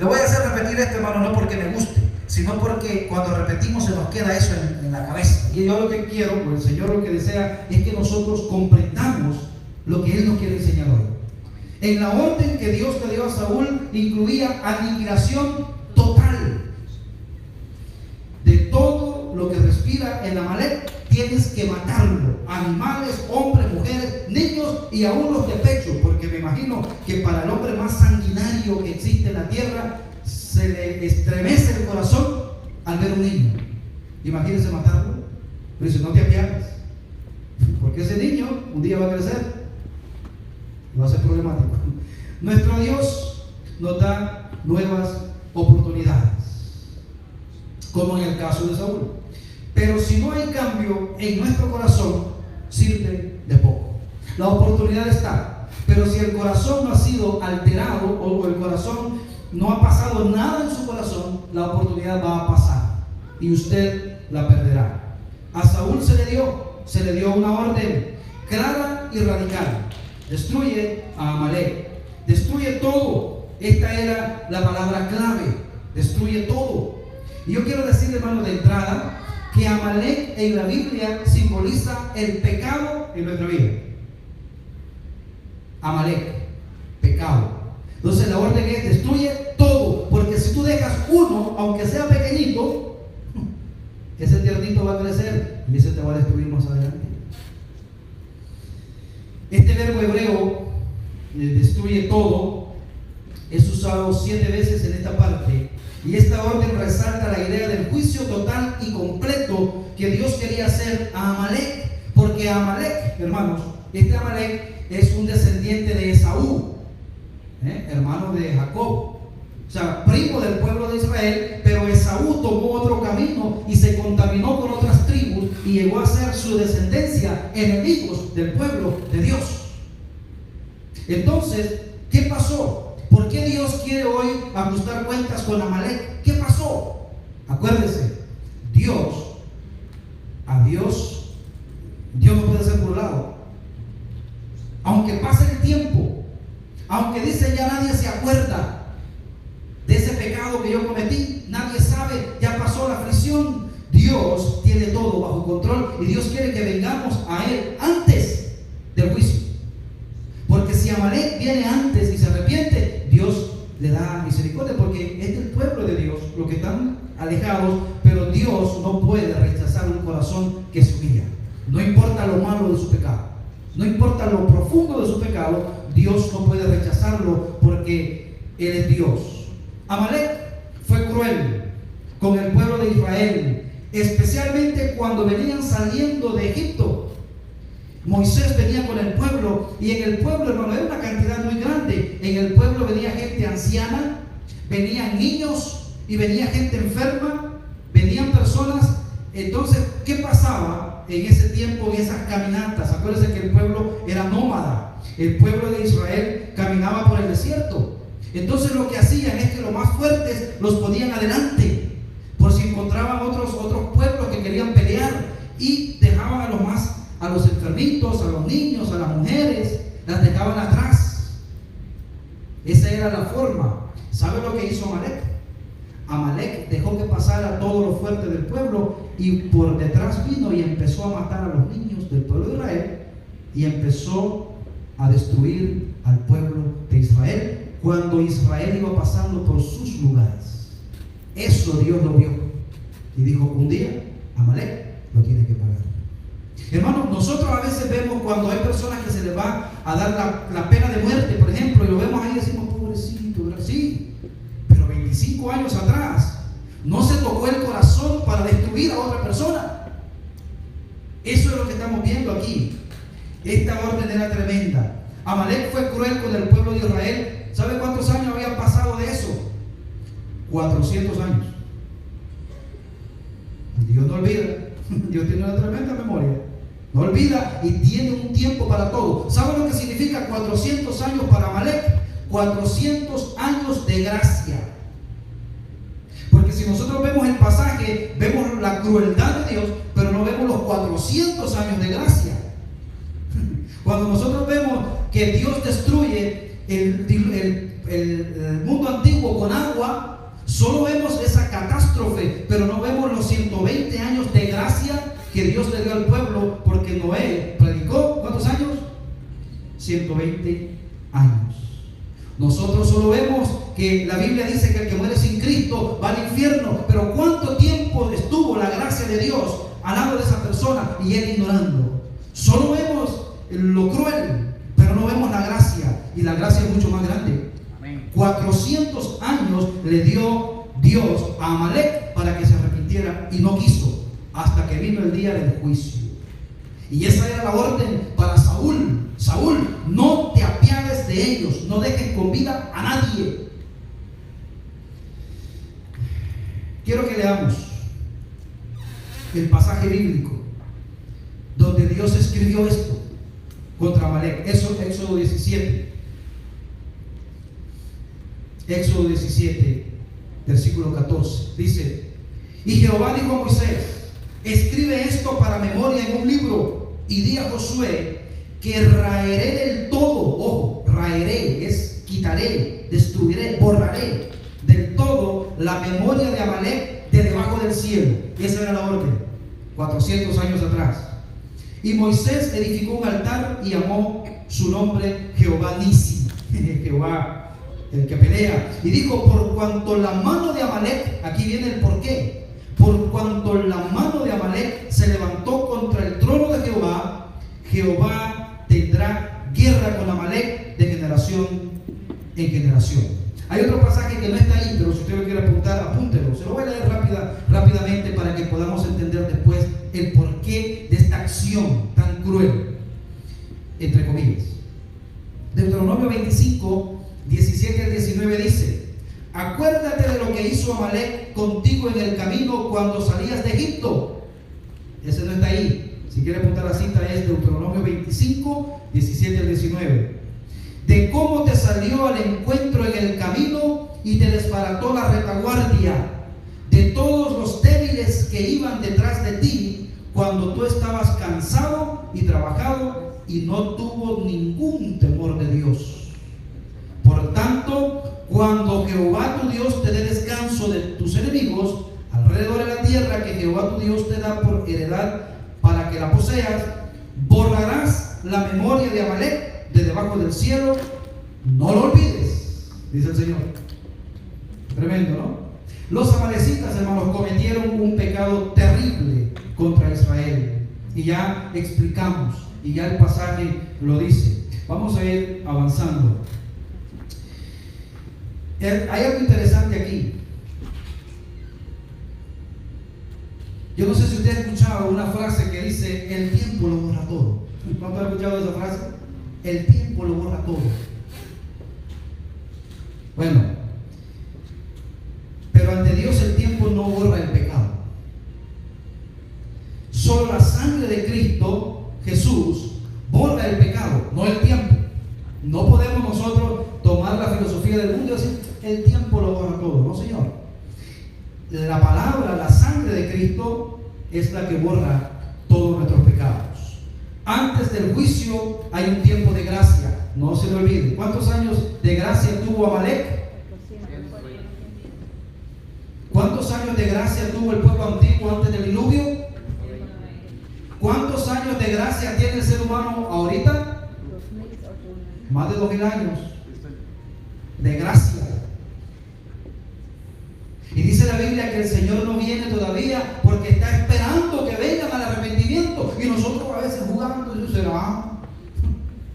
Le voy a hacer repetir esto, hermano, no porque me guste, sino porque cuando repetimos se nos queda eso en la cabeza. Y yo lo que quiero, pues el Señor lo que desea es que nosotros comprendamos lo que Él nos quiere enseñar hoy. En la orden que Dios le dio a Saúl incluía aniquilación total de todo lo que respira en Amalek. Tienes que matarlo, animales, hombres, mujeres, niños y aún los de pecho, porque me imagino que para el hombre más sanguinario que existe en la tierra se le estremece el corazón al ver un niño. Imagínense matarlo, pero dice, no te apiades, porque ese niño un día va a crecer y va a ser problemático. Nuestro Dios nos da nuevas oportunidades, como en el caso de Saúl. Pero si no hay cambio en nuestro corazón, sirve de poco. La oportunidad está, pero si el corazón no ha sido alterado o el corazón no ha pasado nada en su corazón, la oportunidad va a pasar y usted la perderá. A Saúl se le dio una orden clara y radical: destruye a Amalek, destruye todo. Esta era la palabra clave: destruye todo. Y yo quiero decir, hermano, de entrada, que Amalek en la Biblia simboliza el pecado en nuestra vida. Amalek, pecado. Entonces la orden es: destruye todo, porque si tú dejas uno, aunque sea pequeñito, ese tiernito va a crecer y ese te va a destruir más adelante. Este verbo hebreo, destruye todo, es usado 7 veces en esta parte. Y esta orden resalta la idea del juicio total y completo que Dios quería hacer a Amalek. Porque Amalek, hermanos, este Amalek es un descendiente de Esaú, hermano de Jacob. O sea, primo del pueblo de Israel, pero Esaú tomó otro camino y se contaminó con otras tribus y llegó a ser su descendencia enemigos del pueblo de Dios. Entonces, ¿qué pasó? ¿Por qué Dios quiere hoy ajustar cuentas con Amalek? ¿Qué pasó? Acuérdese, a Dios no puede ser burlado. Aunque pase el tiempo, aunque dice ya nadie se acuerda de ese pecado que yo cometí, nadie sabe, ya pasó la aflicción, Dios tiene todo bajo control y Dios quiere que vengamos a Él antes del juicio. Porque si Amalek viene antes y se arrepiente, Dios le da misericordia, porque es del pueblo de Dios, los que están alejados, pero Dios no puede rechazar un corazón que se humilla. No importa lo malo de su pecado, no importa lo profundo de su pecado, Dios no puede rechazarlo porque Él es Dios. Amalek fue cruel con el pueblo de Israel, especialmente cuando venían saliendo de Egipto. Moisés venía con el pueblo y en el pueblo, hermano, era una cantidad muy grande. En el pueblo venía gente anciana, venían niños y venía gente enferma, venían personas. Entonces, ¿qué pasaba en ese tiempo, en esas caminatas? Acuérdense que el pueblo era nómada. El pueblo de Israel caminaba por el desierto. Entonces lo que hacían es que los más fuertes los ponían adelante, por si encontraban otros pueblos que querían pelear, y dejaban a los enfermitos, a los niños, a las mujeres, las dejaban atrás. Esa era la forma. ¿Sabe lo que hizo Amalek? Amalek dejó que pasara todo lo fuerte del pueblo y por detrás vino y empezó a matar a los niños del pueblo de Israel y empezó a destruir al pueblo de Israel cuando Israel iba pasando por sus lugares. Eso Dios lo vio y dijo: un día Amalek lo tiene que pagar. Hermanos, nosotros a veces vemos cuando hay personas que se les va a dar la pena de muerte, por ejemplo, y lo vemos ahí y decimos: pobrecito, ¿verdad? Sí, pero 25 años atrás no se tocó el corazón para destruir a otra persona. Eso es lo que estamos viendo aquí. Esta orden era tremenda. Amalek fue cruel con el pueblo de Israel. ¿Sabe cuántos años habían pasado de eso? 400 años. Dios no olvida. Dios tiene una tremenda memoria. No olvida y tiene un tiempo para todo. ¿Sabe lo que significa 400 años para Amalek? 400 años de gracia. Porque si nosotros vemos el pasaje, vemos la crueldad de Dios, pero no vemos los 400 años de gracia. Cuando nosotros vemos que Dios destruye el mundo antiguo con agua, Solo vemos esa catástrofe, pero no vemos los 120 años de gracia que Dios le dio al pueblo, porque Noé predicó, ¿cuántos años? 120 años. Nosotros solo vemos que la Biblia dice que el que muere sin Cristo va al infierno, pero ¿cuánto tiempo estuvo la gracia de Dios al lado de esa persona y él ignorando? Solo vemos lo cruel, pero no vemos la gracia, y la gracia es mucho más grande. 400 años le dio Dios a Amalek para que se arrepintiera y no quiso, hasta que vino el día del juicio. Y esa era la orden para Saúl. Saúl, no te apiades de ellos, no dejes con vida a nadie. Quiero que leamos el pasaje bíblico donde Dios escribió esto contra Amalek. Éxodo 17. Éxodo 17, versículo 14. Dice: y Jehová dijo a Moisés: escribe esto para memoria en un libro, y di a Josué que raeré del todo. Ojo, raeré es quitaré, destruiré, borraré del todo la memoria de Amalek de debajo del cielo. Esa era la orden, 400 años atrás. Y Moisés edificó un altar y llamó su nombre Jehová Nisi, Jehová el que pelea. Y dijo: por cuanto la mano de Amalek, aquí viene el porqué, por cuanto la mano de Amalek se levantó contra el trono de Jehová, Jehová tendrá guerra con Amalek de generación en generación. Hay otro pasaje que no está ahí, pero si usted lo quiere apuntar, apúntelo. Se lo voy a leer rápidamente para que podamos entender después el porqué de esta acción tan cruel, entre comillas. Deuteronomio 25, 17 al 19 dice: acuérdate de lo que hizo Amalek contigo en el camino cuando salías de Egipto. Ese no está ahí. Si quiere apuntar la cita, es Deuteronomio 25, 17 al 19. De cómo te salió al encuentro en el camino y te desbarató la retaguardia, de todos los débiles que iban detrás de ti cuando tú estabas cansado y trabajado, y no tuvo ningún temor de Dios. Por tanto, cuando Jehová tu Dios te dé descanso de tus enemigos alrededor de la tierra que Jehová tu Dios te da por heredad para que la poseas, borrarás la memoria de Amalek de debajo del cielo, no lo olvides, dice el Señor. Tremendo, ¿no? Los amalecitas, hermanos, cometieron un pecado terrible contra Israel, y ya explicamos, y ya el pasaje lo dice. Vamos a ir avanzando. Hay algo interesante aquí. Yo no sé si usted ha escuchado una frase que dice: el tiempo lo borra todo. ¿Cuánto ha escuchado esa frase? El tiempo lo borra todo. Bueno, pero ante Dios el tiempo no borra el pecado. Solo la sangre de Cristo Jesús borra el pecado, no el tiempo. No podemos nosotros tomar la filosofía del mundo y decir: el tiempo lo borra todo. No, Señor. La palabra, la sangre de Cristo es la que borra todos nuestros pecados. Antes del juicio hay un tiempo de gracia, no se lo olvide. ¿Cuántos años de gracia tuvo Amalek? ¿Cuántos años de gracia tuvo el pueblo antiguo antes del diluvio? ¿Cuántos años de gracia tiene el ser humano ahorita? Más de 2000 años de gracia. Y dice la Biblia que el Señor no viene todavía porque está esperando que vengan al arrepentimiento. Y nosotros a veces jugando,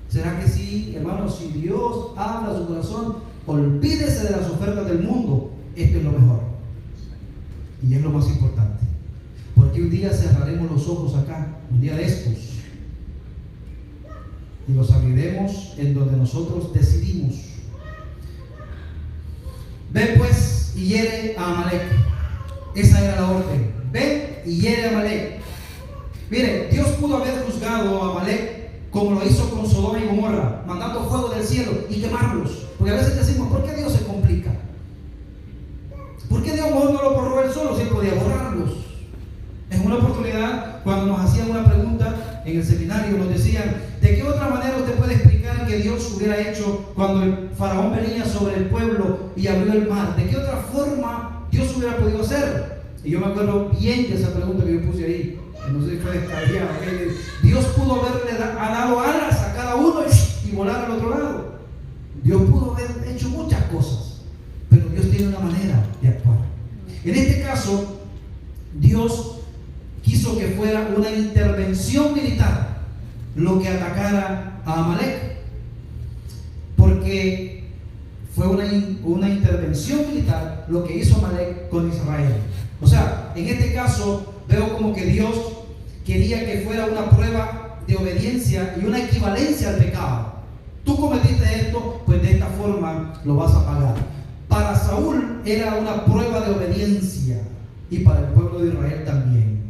¿será que sí? Hermanos, si Dios habla a su corazón, olvídese de las ofertas del mundo. Esto es lo mejor. Y es lo más importante. Porque un día cerraremos los ojos acá, un día de estos, y los abriremos en donde nosotros decidimos. Ve pues y hiere a Amalek. Esa era la orden. Ve y hiere a Amalek. Mire, Dios pudo haber juzgado a Amalek como lo hizo con Sodoma y Gomorra, mandando fuego del cielo y quemarlos. Porque a veces decimos: ¿por qué Dios se complica? ¿Por qué Dios no lo borró él solo si él podía borrarlos? En una oportunidad, cuando nos hacían una pregunta en el seminario, nos decían: ¿de qué otra manera usted puede explicar que Dios hubiera hecho cuando el faraón venía sobre el pueblo y abrió el mar? ¿De qué otra forma Dios hubiera podido hacer? Y yo me acuerdo bien de esa pregunta que yo puse ahí. No sé si fue descabellada. Dios pudo haberle dado alas a cada uno y volar al otro lado. Dios pudo haber hecho muchas cosas, pero Dios tiene una manera de actuar. En este caso, Dios quiso que fuera una intervención militar lo que atacara a Amalek, porque fue una intervención militar lo que hizo Amalek con Israel. O sea, en este caso veo como que Dios quería que fuera una prueba de obediencia y una equivalencia al pecado. Tú cometiste esto, pues de esta forma lo vas a pagar. Para Saúl era una prueba de obediencia y para el pueblo de Israel también.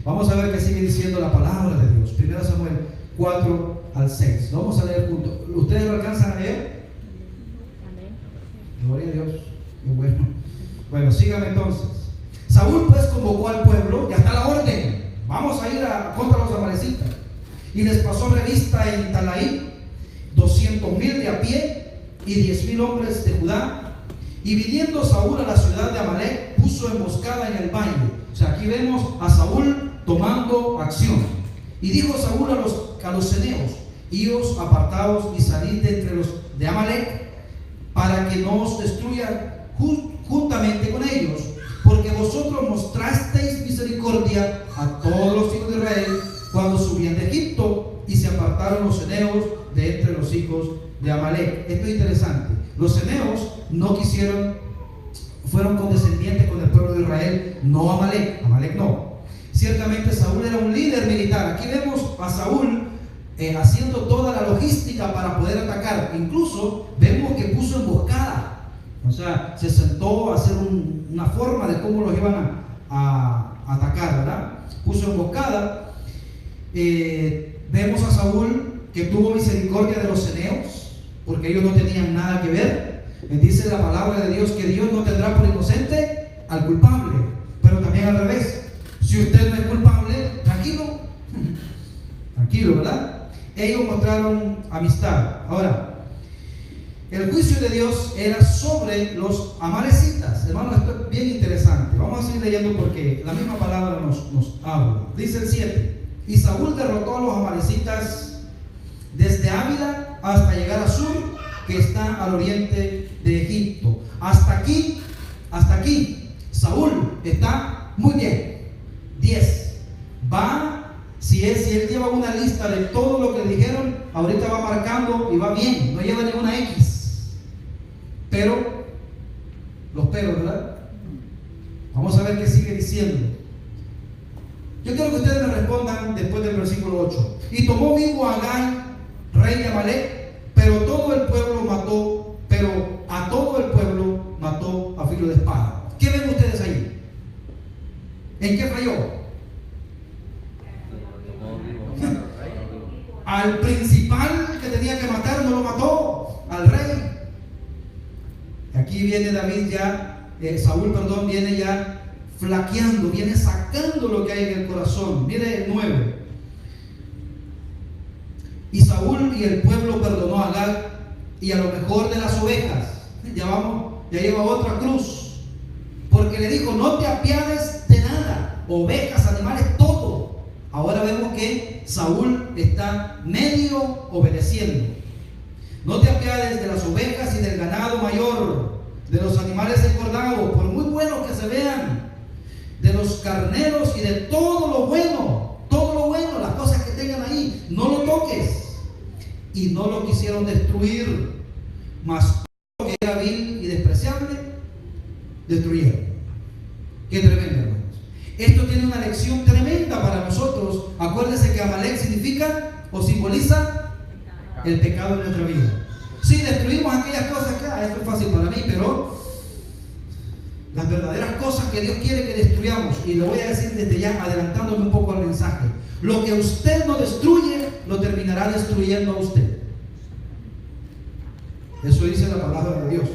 Vamos a ver qué sigue diciendo la palabra de Dios. 1 Samuel 4 al 6. Lo vamos a leer juntos. ¿Ustedes lo alcanzan a leer? Gloria a Dios. Qué bueno. Bueno, síganme entonces. Saúl pues convocó al pueblo, ya está la orden. Vamos a ir contra los amalecitas. Y les pasó revista en Talaí 200,000 de a pie y 10,000 hombres de Judá. Y viniendo Saúl a la ciudad de Amalek, puso emboscada en el valle. O sea, aquí vemos a Saúl tomando acción. Y dijo Saúl a los ceneos: ios apartaos y salid de entre los de Amalek, para que no os destruyan juntamente con ellos, porque vosotros mostrasteis misericordia a todos los hijos de Israel cuando subían de Egipto, y se apartaron los ceneos de entre los hijos de Amalek. Esto es interesante. Los ceneos no quisieron, fueron condescendientes con el pueblo de Israel, no Amalek. Amalek no. Ciertamente Saúl era un líder militar. Aquí vemos a Saúl haciendo toda la logística para poder atacar. Incluso vemos que puso emboscada. O sea, se sentó a hacer una forma de cómo los iban a atacar, ¿verdad? Puso emboscada. Vemos a Saúl que tuvo misericordia de los ceneos, porque ellos no tenían nada que ver. Dice la palabra de Dios que Dios no tendrá por inocente al culpable, pero también al revés. Si usted no es culpable, tranquilo, tranquilo, ¿verdad? Ellos mostraron amistad. Ahora, el juicio de Dios era sobre los amalecitas. Hermano, esto es bien interesante. Vamos a seguir leyendo porque la misma palabra nos habla. Dice el 7: y Saúl derrotó a los amalecitas desde Ávila hasta llegar a Sur, que está al oriente de Egipto. Hasta aquí, Saúl está muy bien. 10. Va, si él lleva una lista de todo lo que le dijeron, ahorita va marcando y va bien, no lleva ninguna X. Pero, los peros, ¿verdad? Vamos a ver qué sigue diciendo. Yo quiero que ustedes me respondan después del versículo 8. Y tomó vivo a Agag, rey de Amalek, pero a todo el pueblo mató a filo de espada. ¿Qué ven ustedes ahí? ¿En qué falló? Al principal que tenía que matar no lo mató, al rey. Aquí viene David ya, Saúl, viene ya flaqueando, viene sacando lo que hay en el corazón. Mire el 9. Y Saúl y el pueblo perdonó a Agag y a lo mejor de las ovejas. Ya lleva otra cruz, porque le dijo: no te apiades de nada, ovejas, animales, todo. Ahora vemos que Saúl está medio obedeciendo. No te apiades de las ovejas y del ganado mayor, de los animales engordados, por muy buenos que se vean, de los carneros y de todo lo bueno, las cosas que tengan ahí, no lo toques. Y no lo quisieron destruir, mas todo lo que era vil y despreciable, destruyeron. Qué tremendo, hermanos. Esto tiene una lección tremenda para nosotros. Acuérdense que Amalek significa o simboliza el pecado en nuestra vida. Sí, destruimos aquellas cosas que, esto es fácil para mí, pero las verdaderas cosas que Dios quiere que destruyamos, y lo voy a decir desde ya, adelantándome un poco al mensaje: lo que usted no destruye, lo terminará destruyendo a usted. Eso dice la palabra de Dios.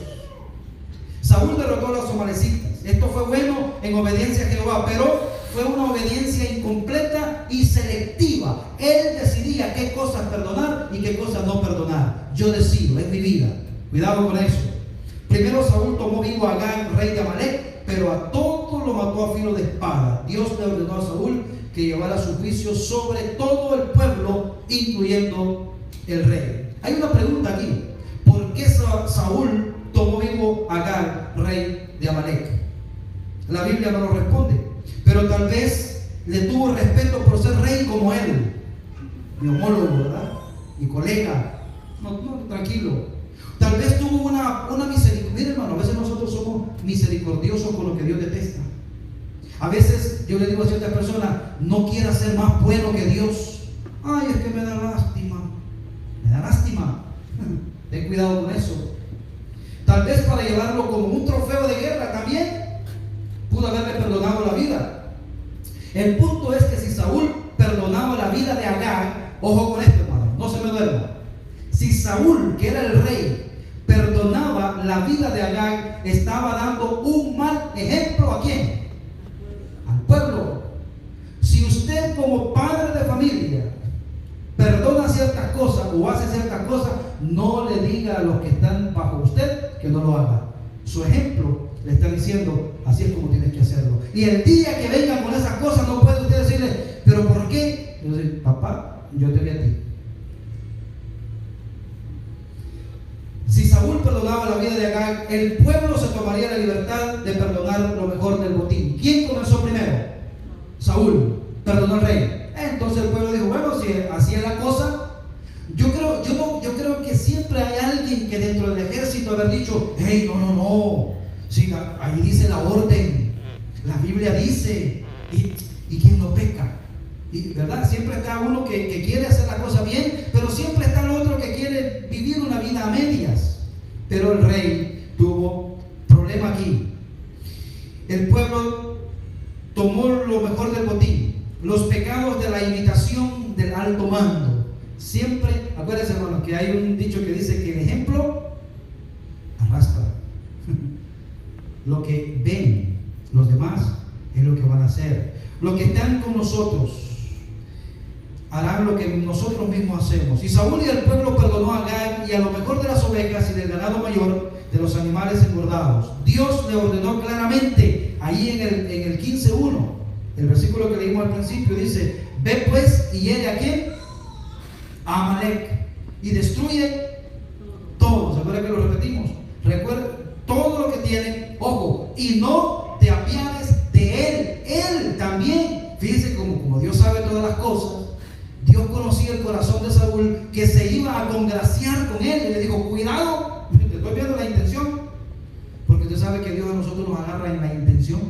Saúl derrotó a los amalecitas. Esto fue bueno en obediencia a Jehová, pero fue una obediencia incompleta y selectiva. Él decidía qué cosas perdonar y qué cosas no perdonar. Yo decido, es mi vida. Cuidado con eso. Primero Saúl tomó vivo a Agag, rey de Amalek, pero que llevara su juicio sobre todo el pueblo, incluyendo el rey. Hay una pregunta aquí: ¿por qué Saúl tomó vivo a Agag, rey de Amalek? La Biblia no lo responde, pero tal vez le tuvo respeto por ser rey como él, mi homólogo, ¿verdad? Mi colega. No, tranquilo. Tal vez tuvo una misericordia. Mire, hermano, a veces nosotros somos misericordiosos con lo que Dios detesta. A veces yo le digo a ciertas personas: no quieras ser más bueno que Dios. Ay, es que me da lástima. Me da lástima. Ten cuidado con eso. Tal vez para llevarlo como un trofeo de guerra también pudo haberle perdonado la vida. El punto es que si Saúl perdonaba la vida de Agag, ojo con esto, hermano, no se me duerma. Si Saúl, que era el rey, perdonaba la vida de Agag, estaba dando un mal ejemplo ¿a quién? Al pueblo. Si usted como padre de familia perdona ciertas cosas o hace ciertas cosas, no le diga a los que están bajo usted que no lo haga. Su ejemplo le está diciendo: así es como tienes que hacerlo. Y el día que vengan con esas cosas, no puede usted decirle: ¿pero por qué? Yo digo: papá, yo te vi a ti. Si Saúl perdonaba la vida de Agag, el pueblo se tomaría la libertad de perdonar lo mejor del botín. ¿Quién comenzó primero? Saúl. Perdonó al rey. Entonces el pueblo dijo: bueno, si así es la cosa. Yo creo que siempre hay alguien que dentro del ejército haber dicho: hey, no. Sí, ahí dice la orden. La Biblia dice. ¿Y quién no peca? ¿Verdad? Siempre está uno que quiere hacer la cosa bien, pero siempre está el otro que quiere vivir una vida a medias. Pero el rey tuvo problema aquí. El pueblo tomó lo mejor del botín, los pecados de la imitación del alto mando. Siempre, acuérdense, hermanos, que hay un dicho que dice que el ejemplo arrastra. Lo que ven los demás es lo que van a hacer. Los que están con nosotros harán lo que nosotros mismos hacemos. Y Saúl y el pueblo perdonó a Agag y a lo mejor de las ovejas y del ganado mayor, de los animales engordados. Dios le ordenó claramente, ahí en el 15:1, el versículo que leímos al principio, dice: ve pues y hiere ¿a quién? A Amalek, y destruye todo. ¿Se acuerdan que lo repetimos? Recuerda, todo lo que tiene, ojo, y no te apiades de él. Él también, fíjense como Dios sabe todas las cosas. Dios conocía el corazón de Saúl, que se iba a congraciar con él, y le dijo: cuidado, te estoy viendo la intención, porque usted sabe que Dios a nosotros nos agarra en la intención,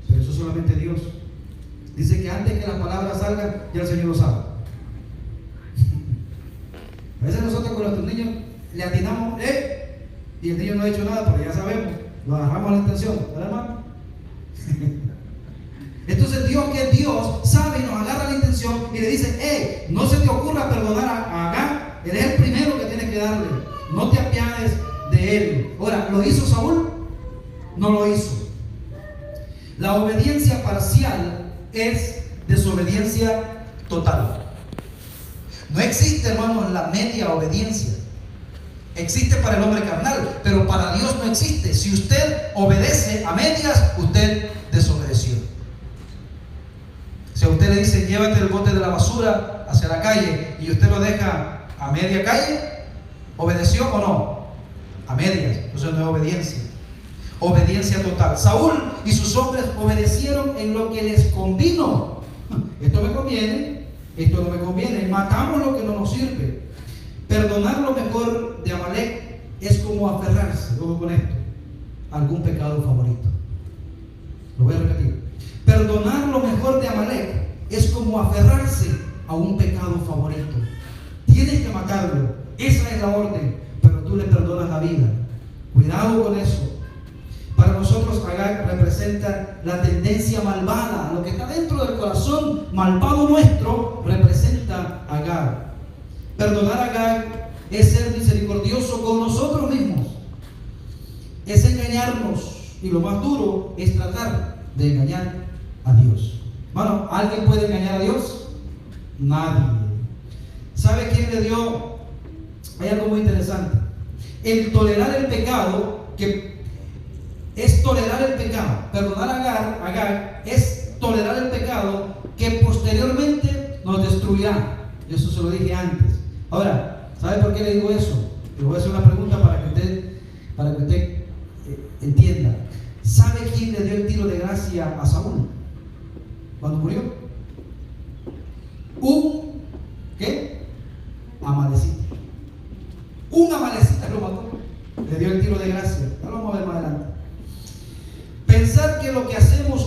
pero eso solamente Dios. Dice que antes que las palabras salgan, ya el Señor lo sabe. A veces nosotros con nuestros niños le atinamos, y el niño no ha dicho nada, pero ya sabemos, lo agarramos a la intención, ¿verdad, hermano? Entonces Dios, que es Dios, sabe y nos agarra la intención y le dice: no se te ocurra perdonar a Agag, él es el primero que tienes que darle, no te apiades de él. Ahora, ¿lo hizo Saúl? No lo hizo. La obediencia parcial es desobediencia total. No existe, hermanos, la media obediencia. Existe para el hombre carnal, pero para Dios no existe. Si usted obedece a medias, usted desobedeció. Si a usted le dice: llévate el bote de la basura hacia la calle, y usted lo deja a media calle, ¿obedeció o no? A medias. Entonces no es obediencia. Obediencia total. Saúl y sus hombres obedecieron en lo que les convino. Esto me conviene, esto no me conviene. Matamos lo que no nos sirve. Perdonar lo mejor de Amalek es como aferrarse, ojo con esto, a algún pecado favorito. Lo voy a repetir. Perdonar lo mejor de Amalek es como aferrarse a un pecado favorito. Tienes que matarlo, esa es la orden, pero tú le perdonas la vida. Cuidado con eso. Para nosotros Agag representa la tendencia malvada. Lo que está dentro del corazón malvado nuestro representa a Agag. Perdonar a Agag es ser misericordioso con nosotros mismos, es engañarnos, y lo más duro es tratar de engañar a Dios. Bueno, ¿alguien puede engañar a Dios? Nadie. ¿Sabe quién le dio? Hay algo muy interesante. El tolerar el pecado, que es tolerar el pecado. Perdonar a Agag es tolerar el pecado que posteriormente nos destruirá. Eso se lo dije antes. Ahora, ¿sabe por qué le digo eso? Le voy a hacer una pregunta para que usted entienda. ¿Sabe quién le dio el tiro de gracia a Saúl cuando murió? ¿Qué? Amalecita. Un amalecita lo mató. Le dio el tiro de gracia. Ya lo vamos a ver más adelante. Pensar que lo que hacemos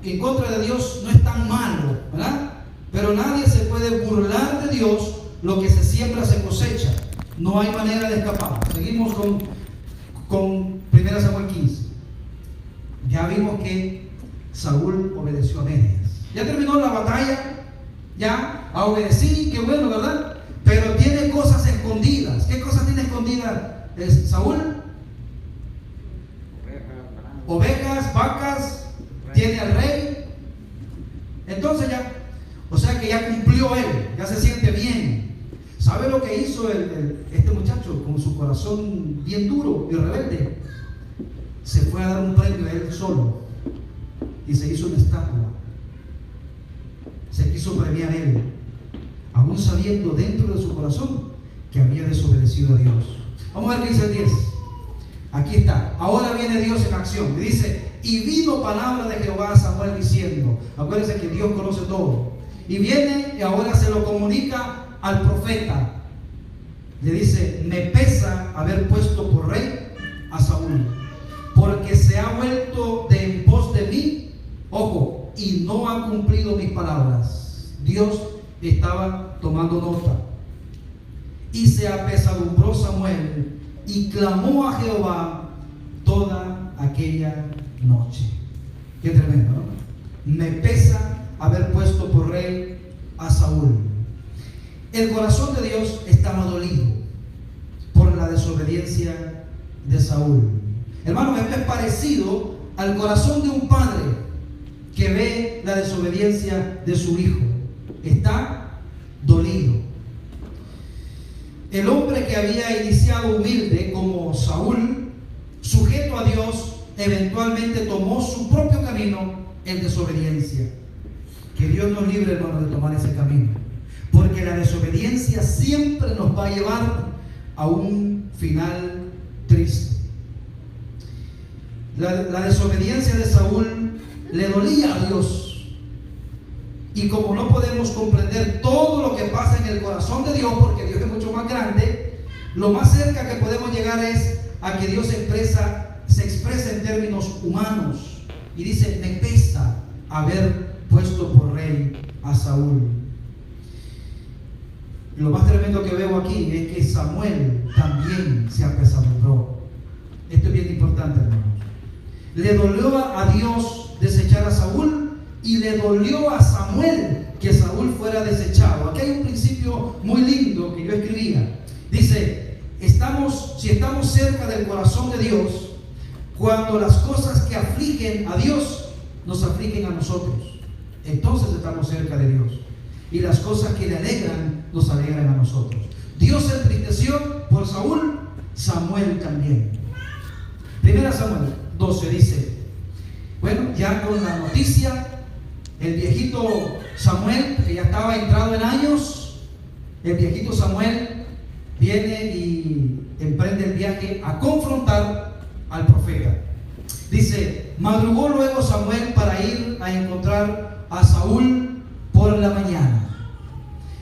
en contra de Dios no es tan malo, ¿verdad? Pero nadie se puede burlar de Dios. Lo que se siembra se cosecha. No hay manera de escapar. Seguimos con 1 Samuel 15. Ya vimos que Saúl obedeció a medias. Ya terminó la batalla. Ya obedecí, qué bueno, ¿verdad? Pero tiene cosas escondidas. ¿Qué cosas tiene escondidas Saúl? Ovejas, vacas, tiene al rey. Entonces ya, o sea que ya cumplió él, ya se siente bien. ¿Sabe lo que hizo este muchacho con su corazón bien duro y rebelde? Se fue a dar un premio a él solo y se hizo una estatua. Se quiso premiar él, aún sabiendo dentro de su corazón que había desobedecido a Dios. Vamos a ver qué dice el 10. Aquí está. Ahora viene Dios en acción. Y dice: y vino palabra de Jehová a Samuel diciendo. Acuérdense que Dios conoce todo. Y viene y ahora se lo comunica al profeta. Le dice: me pesa haber puesto por rey a Saúl, porque se ha vuelto de en pos de mí, ojo, y no ha cumplido mis palabras. Dios estaba tomando nota. Y se apesadumbró Samuel y clamó a Jehová toda aquella noche. Qué tremendo, ¿no? Me pesa haber puesto por rey a Saúl. El corazón de Dios estaba dolido por la desobediencia de Saúl. Hermano, esto es parecido al corazón de un padre que ve la desobediencia de su hijo. Está dolido. El hombre que había iniciado humilde como Saúl, sujeto a Dios, eventualmente tomó su propio camino en desobediencia. Que Dios nos libre, hermano, de tomar ese camino, porque la desobediencia siempre nos va a llevar a un final triste. La desobediencia de Saúl le dolía a Dios. Y como no podemos comprender todo lo que pasa en el corazón de Dios, porque Dios es mucho más grande, lo más cerca que podemos llegar es a que Dios se expresa en términos humanos. Y dice: me pesa haber puesto por rey a Saúl. Lo más tremendo que veo aquí es que Samuel también se apesadumbró. Esto es bien importante, hermanos. Le dolió a Dios desechar a Saúl, y le dolió a Samuel que Saúl fuera desechado. Aquí hay un principio muy lindo que yo escribía. Dice: si estamos cerca del corazón de Dios, cuando las cosas que afligen a Dios nos afligen a nosotros, entonces estamos cerca de Dios. Y las cosas que le alegran nos alegran a nosotros. Dios se entristeció por Saúl, Samuel también. 1 Samuel 12 dice: bueno, ya con la noticia, el viejito Samuel, que ya estaba entrado en años, el viejito Samuel viene y emprende el viaje a confrontar al profeta. Dice: madrugó luego Samuel para ir a encontrar a Saúl por la mañana.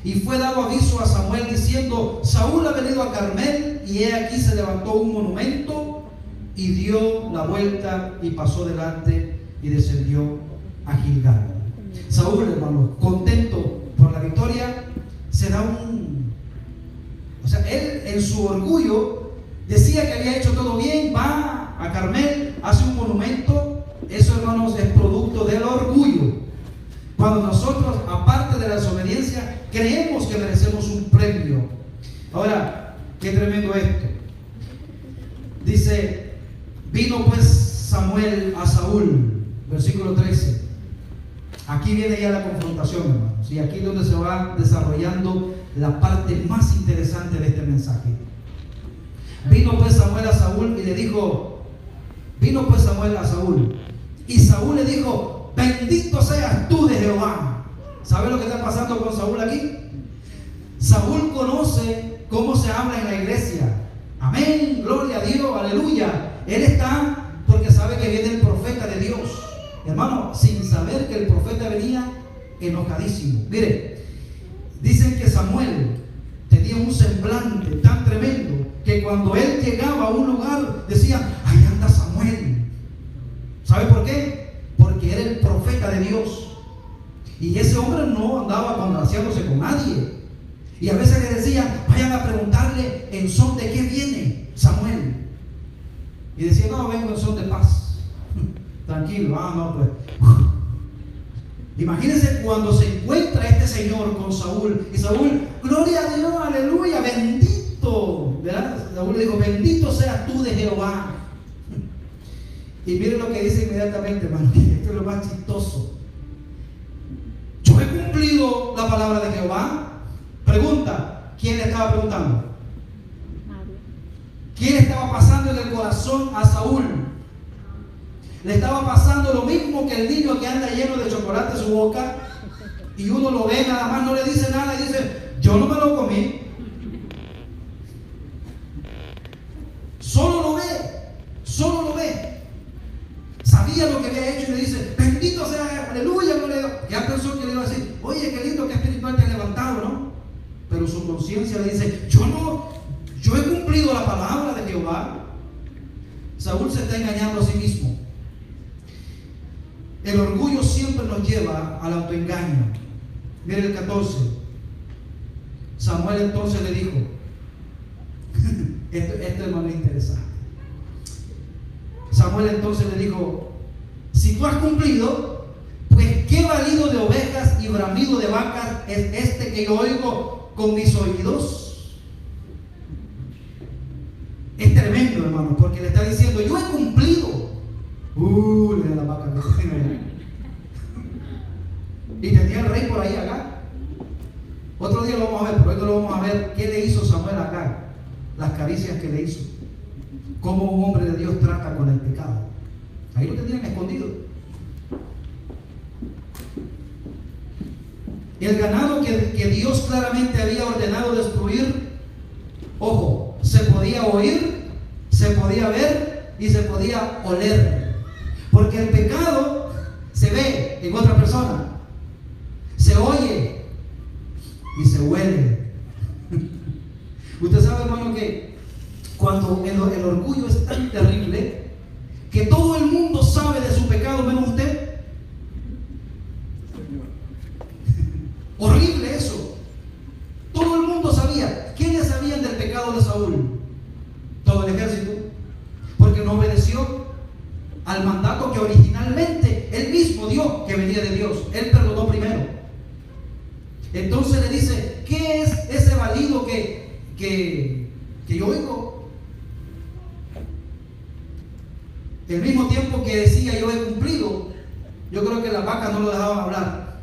Y fue dado aviso a Samuel diciendo: Saúl ha venido a Carmel, y he aquí se levantó un monumento, y dio la vuelta y pasó delante y descendió a Gilgal. Saúl, hermano, contento por la victoria, se da él en su orgullo decía que había hecho todo bien, va a Carmel, hace un monumento. Eso, hermanos, es producto del orgullo. Cuando nosotros, aparte de la desobediencia, creemos que merecemos un premio. Ahora, qué tremendo esto. Dice: vino pues Samuel a Saúl, versículo 13. Aquí viene ya la confrontación, hermanos, y aquí es donde se va desarrollando la parte más interesante de este mensaje. Vino pues Samuel a Saúl y le dijo: vino pues Samuel a Saúl, y Saúl le dijo: bendito seas tú de Jehová. ¿Sabe lo que está pasando con Saúl aquí? Saúl conoce cómo se habla en la iglesia. Amén, gloria a Dios, aleluya. Él está porque sabe que viene el profeta de Dios. Hermano, sin saber que el profeta venía enojadísimo. Mire, dicen que Samuel tenía un semblante tan tremendo que cuando él llegaba a un lugar decía: ahí anda Samuel. ¿Sabe por qué? Porque era el profeta de Dios. Y ese hombre no andaba congraciándose con nadie. Y a veces le decían: vayan a preguntarle en son de qué viene Samuel. Y decía: no, vengo en son de paz. Tranquilo, no, pues. Imagínense cuando se encuentra este señor con Saúl. Y Saúl, gloria a Dios, aleluya, bendito. ¿Verdad? Saúl le dijo: bendito seas tú de Jehová. Y miren lo que dice inmediatamente, hermano. Esto es lo más chistoso. Yo he cumplido la palabra de Jehová. Pregunta: ¿quién le estaba preguntando? ¿Quién estaba pasando en el corazón a Saúl? Le estaba pasando lo mismo que el niño que anda lleno de chocolate en su boca y uno lo ve nada más, no le dice nada y dice: yo no me lo comí. Solo lo ve. Sabía lo que había hecho y le dice: bendito sea, aleluya, gloria a Dios. Ya pensó que le iba a decir: oye, qué lindo, qué espiritual te has levantado, ¿no? Pero su conciencia le dice: yo he cumplido la palabra de Jehová. Saúl se está engañando a sí mismo. El orgullo siempre nos lleva al autoengaño. Mire el 14. Samuel entonces le dijo, esto hermano es interesante. Samuel entonces le dijo: si tú has cumplido, pues qué balido de ovejas y bramido de vacas es este que yo oigo con mis oídos. Es tremendo, hermano, porque le está diciendo: yo he cumplido. Le da la vaca. Y tenía el rey por ahí acá. Otro día lo vamos a ver, pero hoy no lo vamos a ver. ¿Qué le hizo Samuel acá? Las caricias que le hizo. Cómo un hombre de Dios trata con el pecado. Ahí lo tenían escondido. El ganado que Dios claramente había ordenado destruir, ojo, se podía oír, se podía ver y se podía oler. Porque el pecado se ve en otra persona, se oye y se huele. Usted sabe, hermano, que cuando el orgullo es tan terrible que todo el mundo sabe de su pecado menos usted. Horrible eso. Todo el mundo sabía. ¿Quiénes sabían del pecado de Saúl? Todo el ejército. Porque no obedeció al mandato que originalmente él mismo dio, que venía de Dios. Él perdonó primero. Entonces le dice: ¿qué es ese balido que yo oigo? El mismo tiempo que decía: yo he cumplido, yo creo que las vacas no lo dejaban hablar,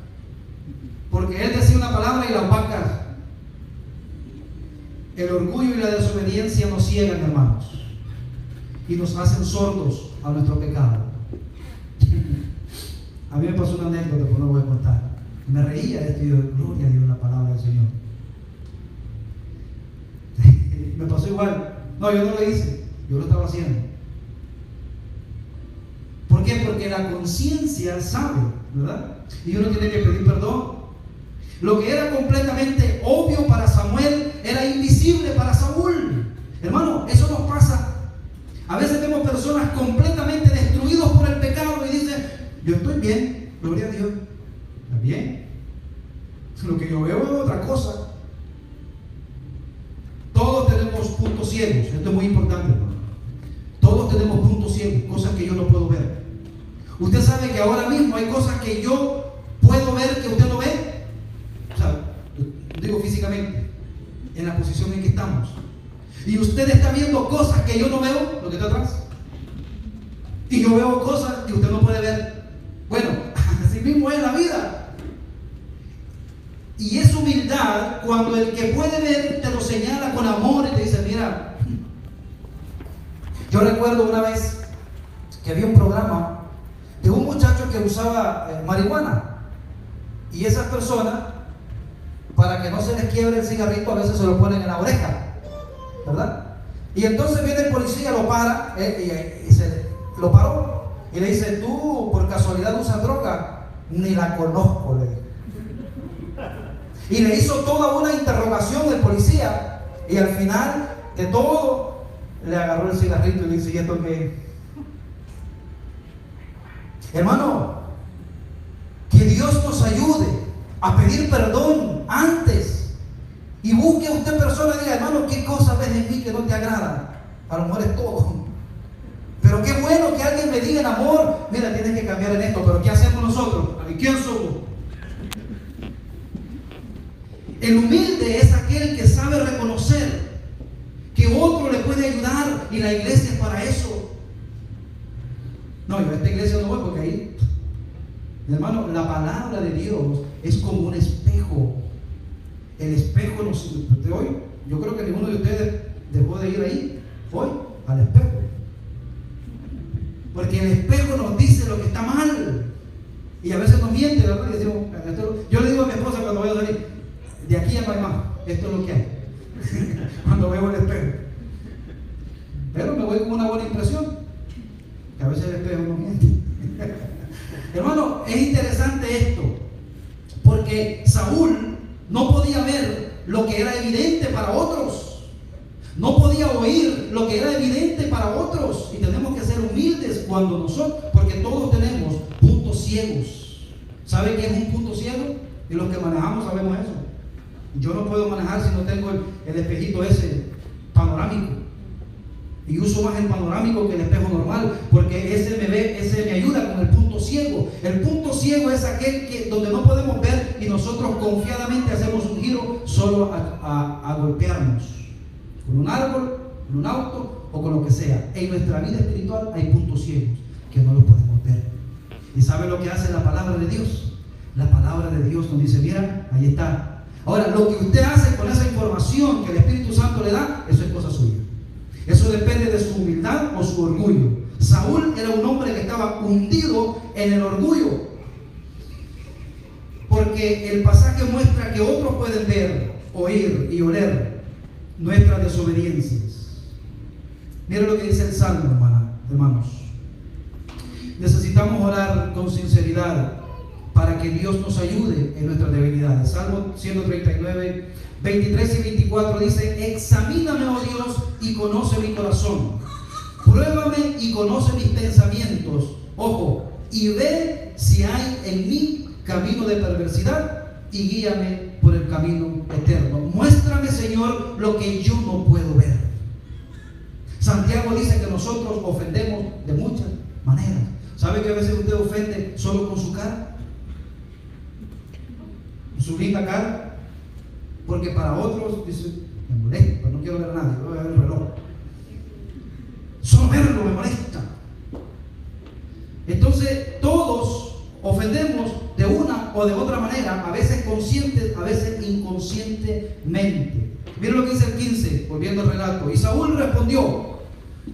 porque él decía una palabra y las vacas. El orgullo y la desobediencia nos ciegan, hermanos, y nos hacen sordos a nuestro pecado. A mí me pasó una anécdota que no voy a contar. Me reía de esto y yo: gloria a Dios, la palabra del Señor. Me pasó igual. No, yo no lo hice, yo lo estaba haciendo. ¿Por qué? Porque la conciencia sabe, ¿verdad? Y uno tiene que pedir perdón. Lo que era completamente obvio para Samuel era invisible para Saúl. Hermano, eso nos pasa. A veces vemos personas completamente destruidos por el pecado y dicen: yo estoy bien, gloria a Dios. ¿Está bien? Lo que yo veo es otra cosa. Todos tenemos puntos ciegos. Esto es muy importante, hermano. Todos tenemos puntos ciegos, cosas que yo no puedo ver. Usted sabe que ahora mismo hay cosas que yo puedo ver que usted no ve. O sea, digo físicamente, en la posición en que estamos. Y usted está viendo cosas que yo no veo, lo que está atrás. Y yo veo cosas que usted no puede ver. Bueno, así mismo es la vida. Y es humildad cuando el que puede ver te lo señala con amor y te dice: mira. Yo recuerdo una vez que había un programa de un muchacho persona que usaba marihuana. Y esas personas, para que no se les quiebre el cigarrito, a veces se lo ponen en la oreja, ¿verdad? Y entonces viene el policía, lo para, lo paró y le dice: tú por casualidad usas droga. Ni la conozco, le dijo. Y le hizo toda una interrogación el policía, y al final de todo le agarró el cigarrito y le dice: ¿y esto qué? Hermano, que Dios nos ayude a pedir perdón antes, y busque a usted persona y diga: hermano, ¿qué cosa ves en mí que no te agrada? A lo mejor es todo, pero qué bueno que alguien me diga en amor: mira, tienes que cambiar en esto. Pero ¿qué hacemos nosotros? ¿Y quién somos? El humilde es aquel que sabe reconocer que otro le puede ayudar, y la iglesia es para eso. No, yo a esta iglesia no voy porque ahí, hermano, la palabra de Dios es como un espejo. El espejo de hoy, yo creo que ninguno de ustedes dejó de ir ahí hoy al espejo, porque el espejo nos dice lo que está mal, y a veces nos miente, ¿verdad? Y decimos, yo le digo a mi esposa cuando voy a salir: de aquí ya no hay más, esto es lo que hay. Cuando veo el espejo, pero me voy con una buena impresión, que a veces el espejo no miente. Hermano, es interesante esto, porque Saúl no podía ver lo que era evidente para otros, no podía oír lo que era evidente para otros, y tenemos que ser humildes cuando nosotros, porque todos tenemos puntos ciegos. ¿Sabe qué es un punto ciego? Y los que manejamos sabemos eso. Yo no puedo manejar si no tengo el espejito ese panorámico, y uso más el panorámico que el espejo normal, porque ese me ayuda con el punto ciego. El punto ciego es aquel donde no podemos ver, y nosotros confiadamente hacemos un giro solo a golpearnos con un árbol, con un auto o con lo que sea. En nuestra vida espiritual hay puntos ciegos que no los podemos ver. ¿Y sabe lo que hace la palabra de Dios? La palabra de Dios nos dice: mira, ahí está. Ahora, lo que usted hace con esa información que el Espíritu Santo le da, eso es cosa suya. Eso depende de su humildad o su orgullo. Saúl era un hombre que estaba hundido en el orgullo, porque el pasaje muestra que otros pueden ver, oír y oler nuestras desobediencias. Mira lo que dice el Salmo, hermanos. Necesitamos orar con sinceridad para que Dios nos ayude en nuestras debilidades. Salmo 139, 23 y 24 dice: examíname, oh Dios, y conoce mi corazón. Pruébame y conoce mis pensamientos. Ojo, y ve si hay en mí camino de perversidad, y guíame por el camino eterno. Muéstrame, Señor, lo que yo no puedo ver. Santiago dice que nosotros ofendemos de muchas maneras. ¿Sabe que a veces usted ofende solo con su cara? Su linda cara, porque para otros dice: me molesta, no quiero ver a nadie, voy a ver el reloj. Solo verlo me molesta. Entonces todos ofendemos de una o de otra manera, a veces conscientes, a veces inconscientemente. Miren lo que dice el 15, volviendo al relato. Y Saúl respondió: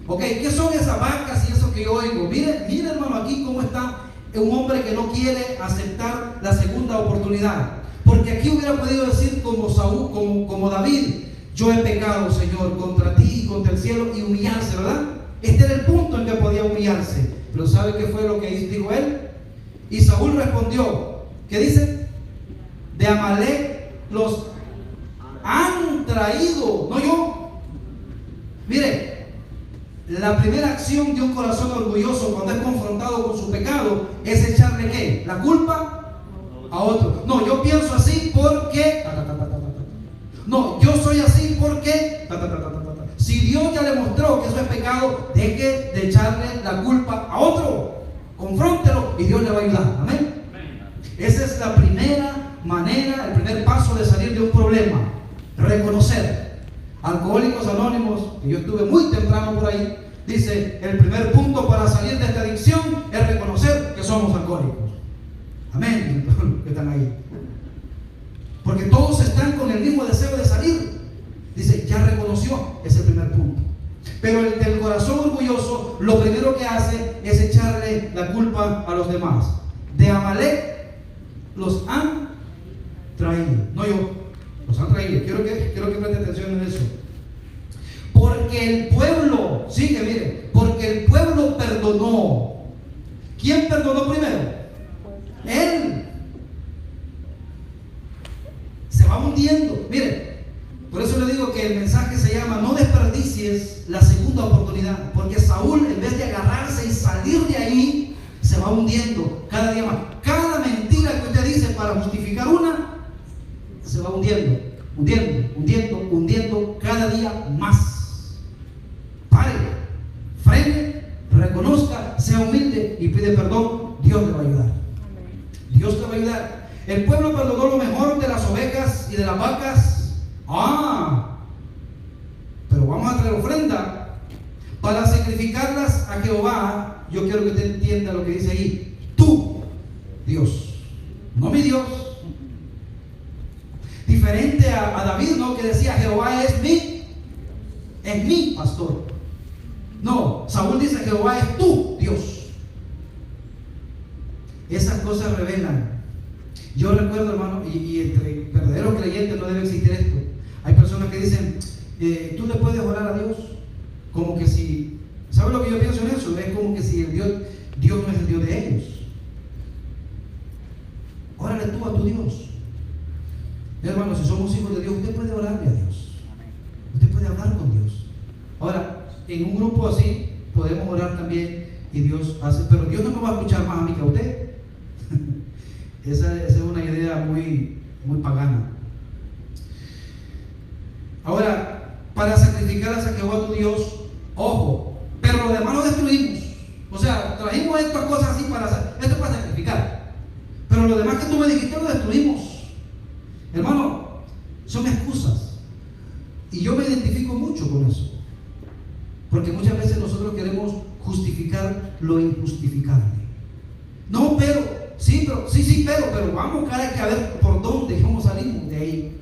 ok, ¿qué son esas vacas y eso que yo oigo? Mire, hermano, aquí cómo está un hombre que no quiere aceptar la segunda oportunidad. Porque aquí hubiera podido decir como Saúl, como David: yo he pecado, Señor, contra ti y contra el cielo, y humillarse, ¿verdad? Este era el punto en que podía humillarse. Pero ¿sabe qué fue lo que dijo él? Y Saúl respondió, ¿qué dice? De Amalek los han traído, no yo. Mire, la primera acción de un corazón orgulloso cuando es confrontado con su pecado es echarle ¿qué? La culpa a otro. No, yo pienso así porque no, yo soy así porque si Dios ya le mostró que eso es pecado, deje de echarle la culpa a otro. Confróntelo y Dios le va a ayudar. Amén. Esa es la primera manera, el primer paso de salir de un problema. Reconocer. Alcohólicos Anónimos, que yo estuve muy temprano por ahí, dice: el primer punto para salir de esta adicción es reconocer que somos alcohólicos. Amén. Que están ahí. Porque todos están con el mismo deseo de salir. Dice: ya reconoció, es el primer punto. Pero el corazón orgulloso, lo primero que hace es echarle la culpa a los demás. de Amalek los han traído. No yo, los han traído. Quiero que preste atención en eso. Porque el pueblo, sigue, mire, porque el pueblo perdonó. ¿Quién perdonó primero? Él. Se va hundiendo. Mire, por eso le digo que el mensaje se llama: no desperdicies la segunda oportunidad. Porque Saúl, en vez de agarrarse y salir de ahí, se va hundiendo cada día más. Cada mentira que usted dice para justificar una, se va hundiendo, hundiendo cada día más. Pare, frene, reconozca, sea humilde y pide perdón. Dios le va a ayudar. Dios te va a ayudar. El pueblo perdonó lo mejor de las ovejas y de las vacas. Pero vamos a traer ofrenda para sacrificarlas a Jehová. Yo quiero que usted entienda lo que dice ahí. Tú, Dios, no mi Dios. Diferente a David, ¿no? Que decía: Jehová es mi pastor. No, Saúl dice: Jehová es tu Dios. Esas cosas revelan. Yo recuerdo, hermano, y entre verdaderos creyentes no debe existir esto. Hay personas que dicen: tú le puedes orar a Dios. Como que si, ¿sabe lo que yo pienso en eso? Es como que si Dios no es el Dios de ellos. Órale tú a tu Dios. Hermano, si somos hijos de Dios, usted puede orarle a Dios. Usted puede hablar con Dios. Ahora, en un grupo así podemos orar también y Dios hace, pero Dios no me va a escuchar más a mí que a usted. Esa es una idea muy pagana. Ahora, para sacrificar a Jehová tu Dios, ojo, pero lo demás lo destruimos. O sea, trajimos estas cosas así esto es para sacrificar, pero lo demás que tú me dijiste lo destruimos. Hermano, son excusas. Y yo me identifico mucho con eso. Porque muchas veces nosotros queremos justificar lo injustificable. No, pero vamos a ver por dónde, cómo salimos de ahí.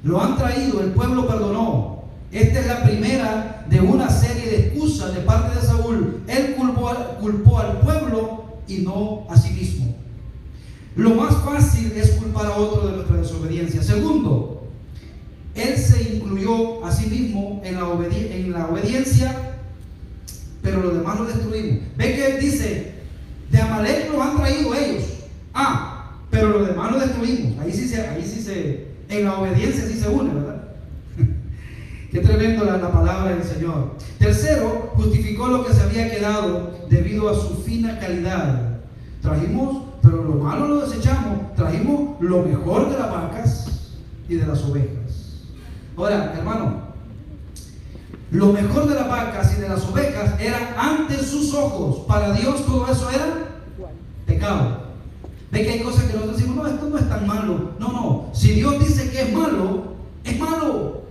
Lo han traído, el pueblo perdonó. Esta es la primera de una serie de excusas de parte de Saúl. Él culpó al pueblo y no a sí mismo. Lo más fácil es culpar a otro de nuestra desobediencia. Segundo, él se incluyó a sí mismo en la obediencia, pero lo demás lo destruimos. Ve que él dice: de Amalek los han traído ellos. Pero lo demás lo destruimos. Ahí sí en la obediencia sí se une, ¿verdad? Qué tremendo la palabra del Señor. Tercero, justificó lo que se había quedado debido a su fina calidad. Trajimos, pero lo malo lo desechamos. Trajimos lo mejor de las vacas y de las ovejas. Ahora, hermano, lo mejor de las vacas y de las ovejas era ante sus ojos. Para Dios todo eso era pecado. Ve que hay cosas que nosotros decimos: no, esto no es tan malo. No, si Dios dice que es malo, es malo.